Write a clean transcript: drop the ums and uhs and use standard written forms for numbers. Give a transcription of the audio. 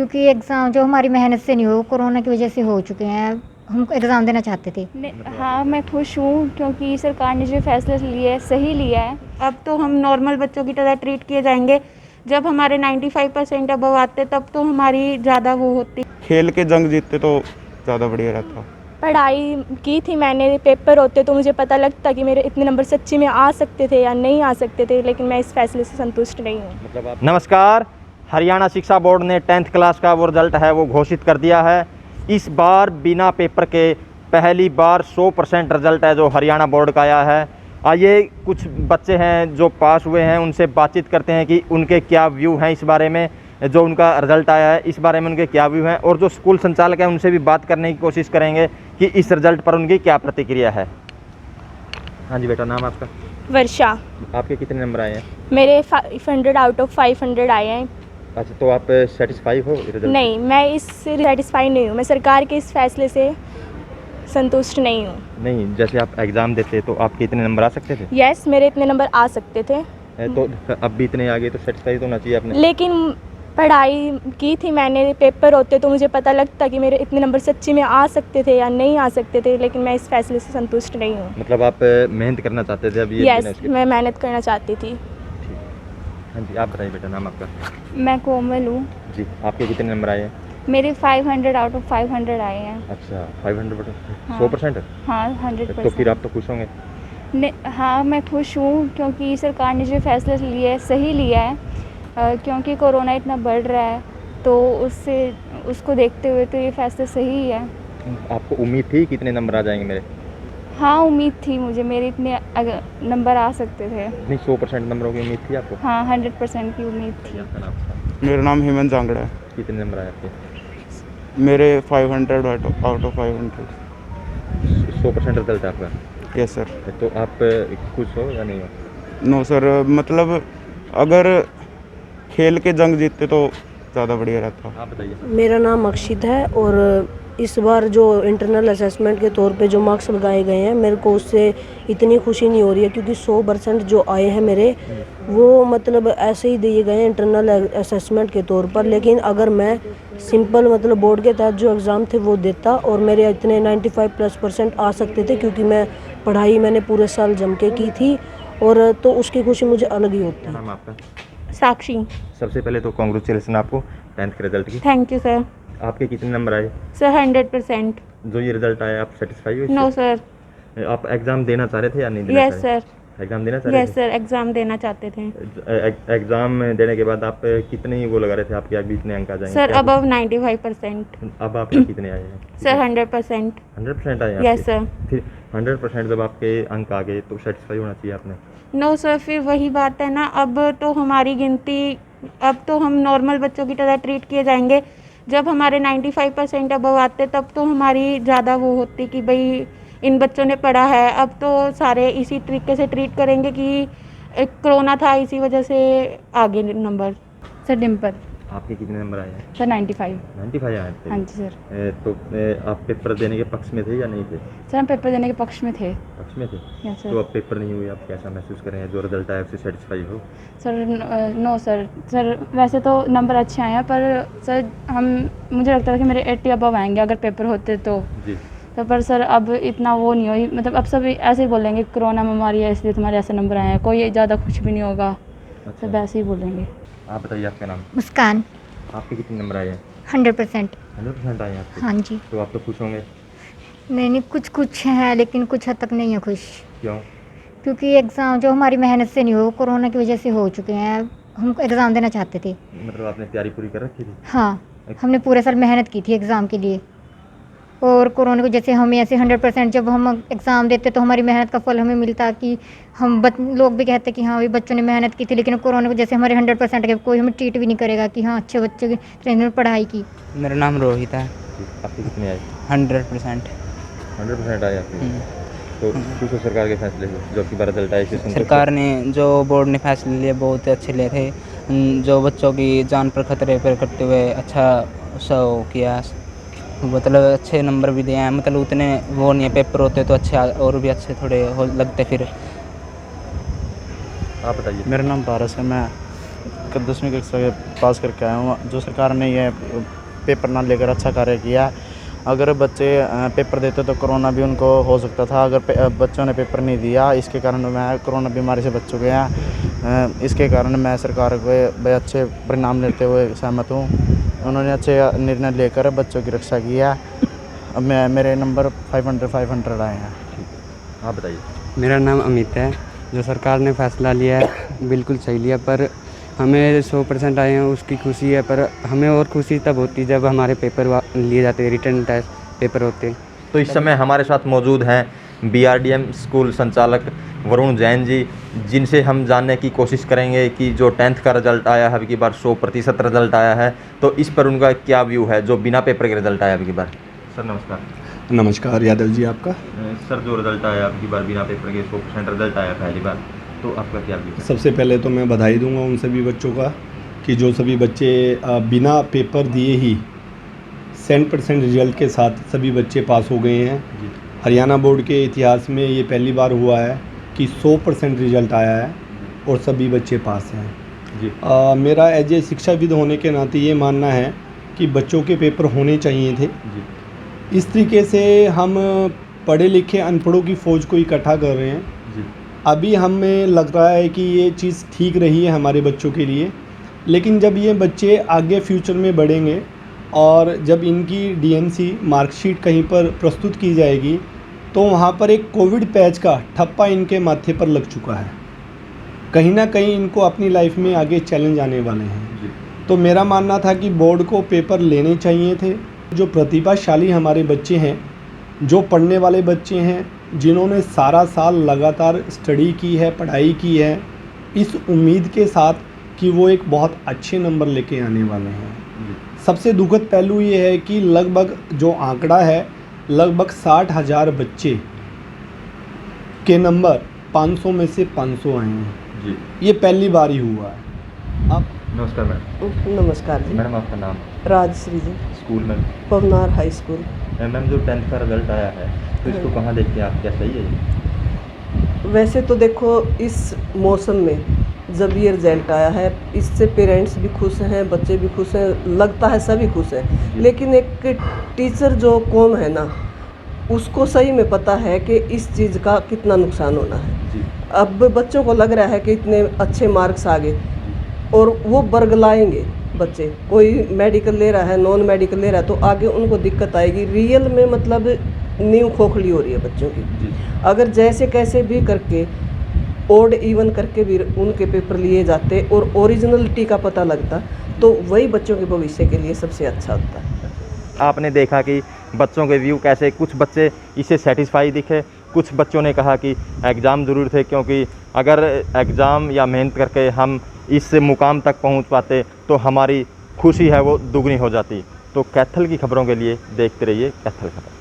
क्योंकि एग्ज़ाम जो हमारी मेहनत से नहीं हो, कोरोना की वजह से हो चुके हैं। हम एग्ज़ाम देना चाहते थे। हाँ, मैं खुश हूँ क्योंकि सरकार ने जो फैसला लिया है सही लिया है। अब तो हम नॉर्मल बच्चों की तरह ट्रीट किए जाएंगे। जब हमारे 95% अबव आते तब तो हमारी ज़्यादा वो होती। खेल के जंग जीतते तो ज़्यादा बढ़िया रहता। पढ़ाई की थी मैंने, पेपर होते तो मुझे पता लगता कि मेरे इतने नंबर सच्ची में आ सकते थे या नहीं आ सकते थे, लेकिन मैं इस फैसले से संतुष्ट नहीं हूँ। नमस्कार। हरियाणा शिक्षा बोर्ड ने 10th क्लास का वो रिज़ल्ट है वो घोषित कर दिया है। इस बार बिना पेपर के पहली बार 100% रिज़ल्ट है जो हरियाणा बोर्ड का आया है। आइए कुछ बच्चे हैं जो पास हुए हैं उनसे बातचीत करते हैं कि उनके क्या व्यू हैं इस बारे में, जो उनका रिज़ल्ट आया है इस बारे में उनके क्या व्यू हैं, और जो स्कूल संचालक हैं उनसे भी बात करने की कोशिश करेंगे कि इस रिज़ल्ट पर उनकी क्या प्रतिक्रिया है। हाँ जी बेटा, नाम आपका? वर्षा। आपके कितने नंबर आए हैं? मेरे 500 आउट ऑफ 500 आए हैं। अच्छा, तो आप सेटिस्फाई हो रिजल्ट? नहीं, मैं इससे सेटिस्फाई नहीं हूँ। मैं सरकार के इस फैसले से संतुष्ट नहीं हूँ। नहीं, जैसे आप एग्ज़ाम देते तो आपके इतने नंबर आ सकते थे? यस, मेरे इतने नंबर आ सकते थे। तो अब भी इतने आ गए तो सेटिस्फाई तो होना चाहिए आपने। लेकिन पढ़ाई की थी मैंने, पेपर होते तो मुझे पता लगता कि मेरे इतने नंबर सच्ची में आ सकते थे या नहीं आ सकते थे, लेकिन मैं इस फैसले से संतुष्ट नहीं हूँ। मतलब आप मेहनत करना चाहते थे अभी? यस, मैं मेहनत करना चाहती थी। हाँ जी, आप बताइए बेटा, नाम आपका? मैं कोमल हूँ। जी, आपके कितने नंबर आए हैं? मेरे 500 आउट ऑफ 500 आए हैं। अच्छा, 500 हाँ। 100%? हाँ, 100%। तो फिर आप तो खुश होंगे? हाँ, मैं खुश हूँ क्योंकि सरकार ने जो फैसला लिया है सही लिया है। क्योंकि कोरोना इतना बढ़ रहा है तो उसको देखते हुए तो ये फैसला सही है। आपको उम्मीद थी कितने नंबर आ जाएंगे मेरे? हाँ, उम्मीद थी मुझे, मेरे इतने नंबर आ सकते थे। नहीं, 100% नंबरों की उम्मीद थी आपको? हाँ, 100% की उम्मीद थी। आपका नाम? मेरा नाम हेमंत जांगड़ा है। कितने नंबर आए आपके? मेरे 500 आउट ऑफ 500। 100% रिजल्ट है आपका? Yes sir. तो आप खुश हो या नहीं हो? नो सर, मतलब अगर खेल के जंग जीतते तो ज़्यादा बढ़िया रहता। आप बताइए। मेरा नाम अक्षित है और इस बार जो इंटरनल असेसमेंट के तौर पे जो मार्क्स लगाए गए हैं, मेरे को उससे इतनी खुशी नहीं हो रही है, क्योंकि 100% जो आए हैं मेरे वो मतलब ऐसे ही दिए गए हैं इंटरनल असेसमेंट के तौर पर। लेकिन अगर मैं सिंपल मतलब बोर्ड के तहत जो एग्ज़ाम थे वो देता और मेरे इतने 95+% आ सकते थे, क्योंकि मैं पढ़ाई मैंने पूरे साल जम के की थी, और तो उसकी खुशी मुझे अलग ही होती है। नाम आपका? साक्षी। सबसे पहले तो कांग्रेचुलेसन आपको 10th के रिजल्ट की। Thank you sir. आपके कितने नंबर आए? सर 100%। जो ये रिजल्ट आया आप सेटिस्फाई हो इससे? No sir. आप एग्ज़ाम देना चाह रहे थे या नहीं देना यस चाह रहे? सर। एग्ज़ाम देना चाह रहे यस सर, एग्ज़ाम देना चाहते थे। थे? एग्ज़ाम देने के बाद आप कितने वो लगा रहे थे आपके अभी इतने अंक आ जाएंगे? सर क्या अबव 95%। अब आपके कितने आए हैं? सर 100%। 100% आए हैं यस आपके? सर। फिर 100% जब आपके अंक आ गए तो सेटिस्फाई होना चाहिए आपने। नो सर, फिर वही बात है ना, अब तो हमारी गिनती, अब तो हम नॉर्मल बच्चों की तरह ट्रीट किए जाएंगे। जब हमारे 95% अबव आते तब तो हमारी ज़्यादा वो होती कि भाई इन बच्चों ने पढ़ा है। अब तो सारे इसी तरीके से ट्रीट करेंगे कि कोरोना था इसी वजह से आगे नंबर। सर डिम्पल। आपके कितने नंबर आए हैं? सर 95। 95 आए थे? हाँ जी सर। तो आप पेपर देने के पक्ष में थे या नहीं थे? सर हम पेपर देने के पक्ष में थे। पक्ष में थे? यस तो सर। अब पेपर नहीं हुए, आप कैसा महसूस कर रहे हैं? जो रिजल्ट आया उससे सेटिस्फाई हो? सर नो सर वैसे तो नंबर अच्छे आए हैं, पर सर मुझे लगता था कि मेरे 80 अबव आएंगे अगर पेपर होते तो। जी। तो पर सर अब इतना वो नहीं हुई, मतलब अब सब ऐसे ही बोलेंगे कोरोना महामारी है इसलिए तुम्हारे ऐसे नंबर आए हैं, कोई ज़्यादा खुश भी नहीं होगा। अच्छा। सब ऐसे ही बोलेंगे। आप बताइए आपका नाम? मुस्कान। आपके कितने नंबर आए हैं? 100%। 100% आए हैं आपके? हाँ जी। तो आप तो खुश होंगे? नहीं, कुछ है लेकिन कुछ हद तक नहीं है खुश, क्यों? क्योंकि एग्ज़ाम जो हमारी मेहनत से नहीं हो, कोरोना की वजह से हो चुके हैं। हम एग्ज़ाम देना चाहते थे। मतलब आपने तैयारी पूरी कर रखी थी? हाँ, हमने पूरे साल मेहनत की थी एग्ज़ाम के लिए, और कोरोना की वजह से हमें ऐसे 100% जब हम एग्ज़ाम देते तो हमारी मेहनत का फल हमें मिलता, कि हम लोग भी कहते कि हाँ भाई बच्चों ने मेहनत की थी, लेकिन कोरोना की वजह से हमारे 100% के कोई हमें ट्रीट भी नहीं करेगा कि हाँ अच्छे बच्चे की ट्रेनिंग में पढ़ाई की। मेरा नाम रोहित है। आपके कितने आए? 100%। 100% आए आपके? तो खुश हो सरकार के फैसले से जो आपकी बार रिजल्ट आया? सरकार ने जो बोर्ड ने फैसले लिए बहुत अच्छे लिए थे। जो बच्चों की जान पर खतरे पर करते हुए अच्छा सा किया, मतलब अच्छे नंबर भी दिए हैं। मतलब उतने वो नहीं है, पेपर होते तो अच्छे और भी अच्छे थोड़े हो लगते फिर। आप बताइए। मेरा नाम पारस है। मैं 10वीं कक्षा के पास करके आया हूँ। जो सरकार ने ये पेपर ना लेकर अच्छा कार्य किया। अगर बच्चे पेपर देते तो कोरोना भी उनको हो सकता था। अगर बच्चों ने पेपर नहीं दिया, इसके कारण मैं कोरोना बीमारी से बच चुके हैं। इसके कारण मैं सरकार को अच्छे परिणाम लेते हुए सहमत हूँ। उन्होंने अच्छे निर्णय लेकर बच्चों की रक्षा की है। अब मेरे नंबर 500 आए हैं। आप बताइए। मेरा नाम अमित है। जो सरकार ने फैसला लिया है बिल्कुल सही लिया, पर हमें 100% आए हैं उसकी खुशी है, पर हमें और खुशी तब होती जब हमारे पेपर लिए जाते, रिटर्न टेस्ट पेपर होते। तो इस समय हमारे साथ मौजूद हैं BRDM स्कूल संचालक वरुण जैन जी, जिनसे हम जानने की कोशिश करेंगे कि जो 10th का रिजल्ट आया है अब की बार 100% रिजल्ट आया है, तो इस पर उनका क्या व्यू है जो बिना पेपर के रिजल्ट आया अब की बार। सर नमस्कार। नमस्कार यादव जी, आपका। सर जो रिजल्ट आया अब की बार बिना पेपर के 100% रिजल्ट आया पहली बार, तो आपका क्या व्यू है? सबसे पहले तो मैं बधाई दूंगा उन सभी बच्चों का कि जो सभी बच्चे बिना पेपर दिए ही 100% रिजल्ट के साथ सभी बच्चे पास हो गए हैं। हरियाणा बोर्ड के इतिहास में ये पहली बार हुआ है कि 100% रिजल्ट आया है और सभी बच्चे पास हैं जी। मेरा एज ए शिक्षाविद होने के नाते ये मानना है कि बच्चों के पेपर होने चाहिए थे जी। इस तरीके से हम पढ़े लिखे अनपढ़ों की फ़ौज को इकट्ठा कर रहे हैं जी। अभी हमें लग रहा है कि ये चीज़ ठीक रही है हमारे बच्चों के लिए, लेकिन जब ये बच्चे आगे फ्यूचर में बढ़ेंगे और जब इनकी DMC मार्कशीट कहीं पर प्रस्तुत की जाएगी तो वहाँ पर एक कोविड पैच का ठप्पा इनके माथे पर लग चुका है। कहीं ना कहीं इनको अपनी लाइफ में आगे चैलेंज आने वाले हैं। तो मेरा मानना था कि बोर्ड को पेपर लेने चाहिए थे। जो प्रतिभाशाली हमारे बच्चे हैं, जो पढ़ने वाले बच्चे हैं, जिन्होंने सारा साल लगातार स्टडी की है, पढ़ाई की है, इस उम्मीद के साथ कि वो एक बहुत अच्छे नंबर लेके आने वाले हैं। सबसे दुखद पहलू ये है कि लगभग जो आंकड़ा है, लगभग 60,000 बच्चे के नंबर 500 में से 500 आए हैं जी। ये पहली बार ही हुआ है। अब नमस्कार मैम। नमस्कार जी। मैडम आपका नाम? राजश्री जी। स्कूल में? Paunar high school. मैम जो 10th का रिजल्ट आया है तो इसको कहाँ देखते हैं आप, क्या सही है ये? वैसे तो देखो, इस मौसम में जब ये रिजल्ट आया है, इससे पेरेंट्स भी खुश हैं, बच्चे भी खुश हैं, लगता है सभी खुश हैं। लेकिन एक टीचर जो कौम है ना, उसको सही में पता है कि इस चीज़ का कितना नुकसान होना है। अब बच्चों को लग रहा है कि इतने अच्छे मार्क्स आ गए और वो बरगलाएंगे बच्चे। कोई मेडिकल ले रहा है, नॉन मेडिकल ले रहा है, तो आगे उनको दिक्कत आएगी। रियल में मतलब नींव खोखली हो रही है बच्चों की। अगर जैसे कैसे भी करके ओड इवन करके भी उनके पेपर लिए जाते और ओरिजिनलिटी का पता लगता, तो वही बच्चों के भविष्य के लिए सबसे अच्छा होता है। आपने देखा कि बच्चों के व्यू कैसे, कुछ बच्चे इससे सेटिस्फाई दिखे, कुछ बच्चों ने कहा कि एग्ज़ाम ज़रूर थे, क्योंकि अगर एग्ज़ाम या मेहनत करके हम इस मुकाम तक पहुंच पाते तो हमारी खुशी है वो दुगनी हो जाती। तो कैथल की खबरों के लिए देखते रहिए कैथल खबर।